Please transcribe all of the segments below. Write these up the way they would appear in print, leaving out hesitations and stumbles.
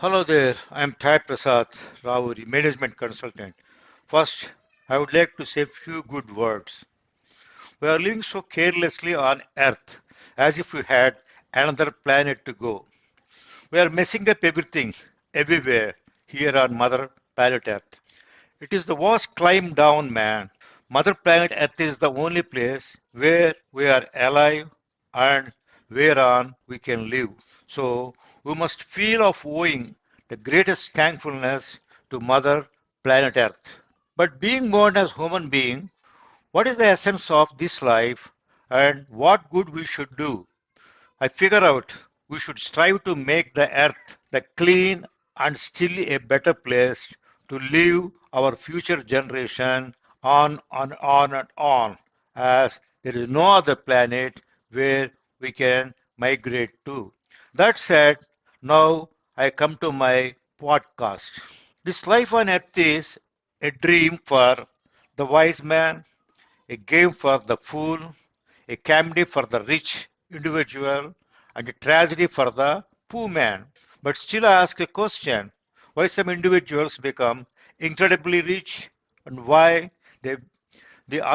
Hello there, I'm Thai Prasad Ravuri, Management Consultant. First, I would like to say a few good words. We are living so carelessly on Earth, as if we had another planet to go. We are messing up everything, everywhere, here on Mother Planet Earth. It is the worst climb down, man. Mother Planet Earth is the only place where we are alive and whereon we can live. So we must feel of owing the greatest thankfulness to Mother Planet Earth. But being born as human being, what is the essence of this life and what good we should do? I figure out we should strive to make the earth the clean and still a better place to live our future generation on and on and on, as there is no other planet where we can migrate to. That said, now I come to my podcast. This life on earth is a dream for the wise man, a game for the fool, a calamity for the rich individual, and a tragedy for the poor man. But still, I ask a question, why some individuals become incredibly rich and they,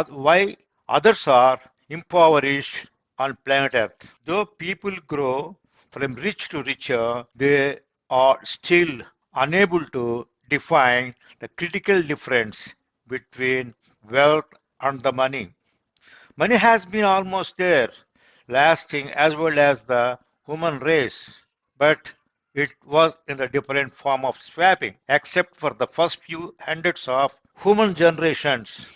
why others are impoverished on planet Earth. Though people grow from rich to richer, they are still unable to define the critical difference between wealth and the money. Money has been almost there, lasting as well as the human race, but it was in a different form of swapping, except for the first few hundreds of human generations,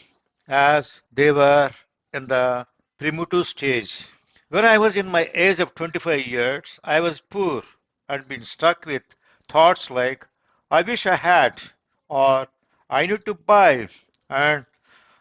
as they were in the primitive stage. When I was in my age of 25 years, I was poor and been stuck with thoughts like, I wish I had, or I need to buy, and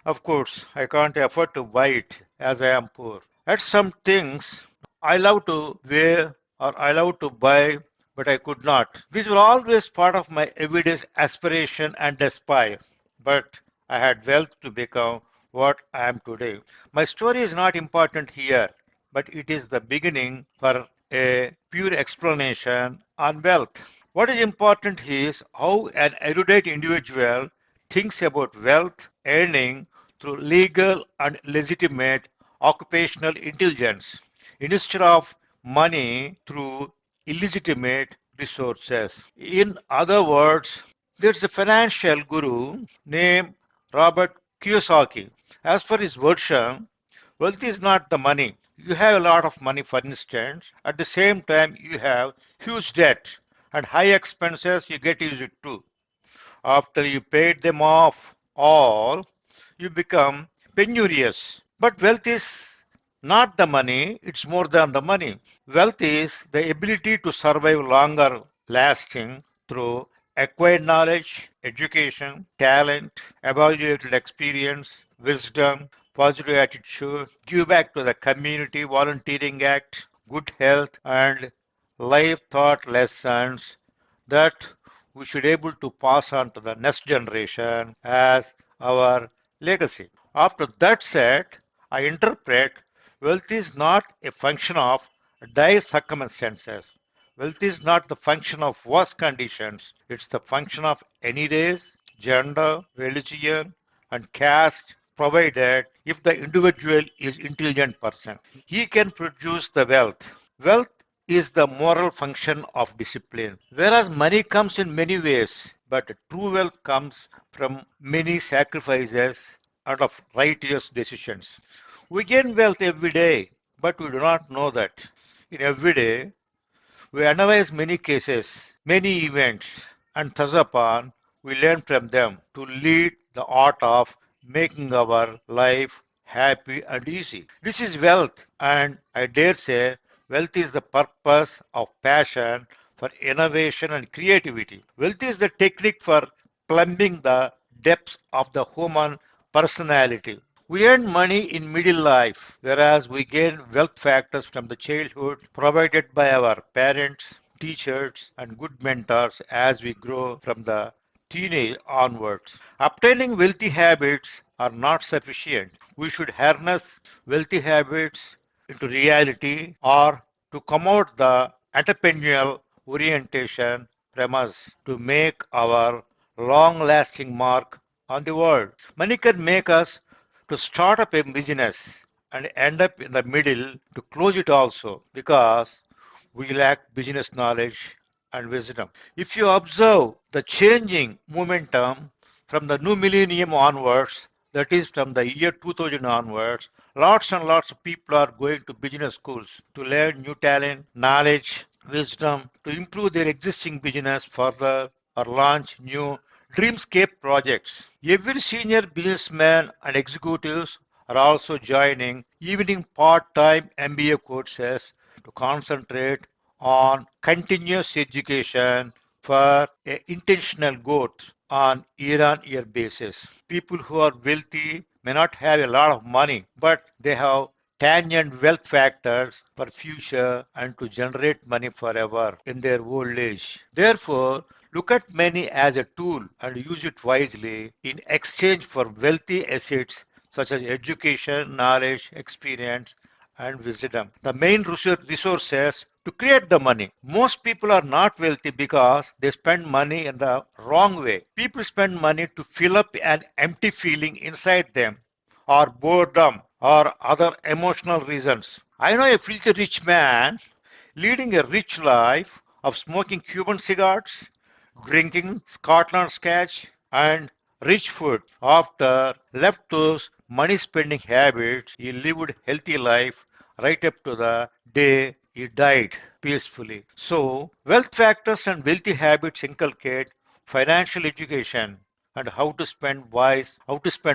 of course, I can't afford to buy it as I am poor. At some things I love to wear or I love to buy, but I could not. These were always part of my everyday aspiration and aspire. But I had wealth to become what I am today. My story is not important here, but it is the beginning for a pure explanation on wealth. What is important is how an erudite individual thinks about wealth earning through legal and legitimate occupational intelligence instead of money through illegitimate resources. In other words, there's a financial guru named Robert Kiyosaki. As for his version, wealth is not the money. You have a lot of money, for instance. At the same time, you have huge debt and high expenses you get used to. After you paid them off all, you become penurious. But wealth is not the money, it's more than the money. Wealth is the ability to survive longer lasting through acquired knowledge, education, talent, evaluated experience, wisdom, positive attitude, give back to the community, volunteering act, good health, and life thought lessons that we should able to pass on to the next generation as our legacy. After that said, I interpret wealth is not a function of dire circumstances. Wealth is not the function of worse conditions. It's the function of any race, gender, religion, and caste, provided if the individual is intelligent person. He can produce the wealth. Wealth is the moral function of discipline. Whereas money comes in many ways, but true wealth comes from many sacrifices and of righteous decisions. We gain wealth every day, but we do not know that. In every day, we analyze many cases, many events, and thus upon we learn from them to lead the art of making our life happy and easy. This is wealth, and I dare say wealth is the purpose of passion for innovation and creativity. Wealth is the technique for plumbing the depths of the human personality. We earn money in middle life, whereas we gain wealth factors from the childhood provided by our parents, teachers, and good mentors as we grow from the teenage onwards. Obtaining wealthy habits are not sufficient. We should harness wealthy habits into reality or to come out the entrepreneurial orientation premise to make our long lasting mark on the world. Money can make us to start up a business and end up in the middle to close it also because we lack business knowledge and wisdom. If you observe the changing momentum from the new millennium onwards, that is from the year 2000 onwards, lots and lots of people are going to business schools to learn new talent, knowledge, wisdom to improve their existing business further or launch new dreamscape projects. Every senior businessman and executives are also joining evening part-time MBA courses to concentrate on continuous education for intentional growth on year-on-year basis. People who are wealthy may not have a lot of money, but they have tangent wealth factors for future and to generate money forever in their old age. Therefore, look at money as a tool and use it wisely in exchange for wealthy assets such as education, knowledge, experience, and wisdom. The main resources to create the money. Most people are not wealthy because they spend money in the wrong way. People spend money to fill up an empty feeling inside them or boredom or other emotional reasons. I know a filthy rich man leading a rich life of smoking Cuban cigarettes, drinking Scotland scotch, and rich food. After left those money spending habits, he lived healthy life right up to the day he died peacefully. So, wealth factors and wealthy habits inculcate financial education and how to spend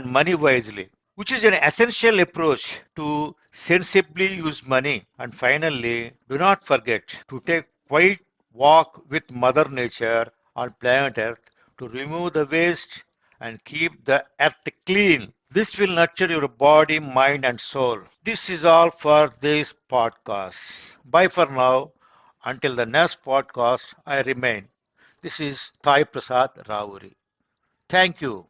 money wisely, which is an essential approach to sensibly use money. And finally, do not forget to take quiet walk with Mother Nature on planet Earth to remove the waste and keep the earth clean. This will nurture your body, mind, and soul. This is all for this podcast. Bye for now. Until the next podcast, I remain. This is Thai Prasad Rauri. Thank you.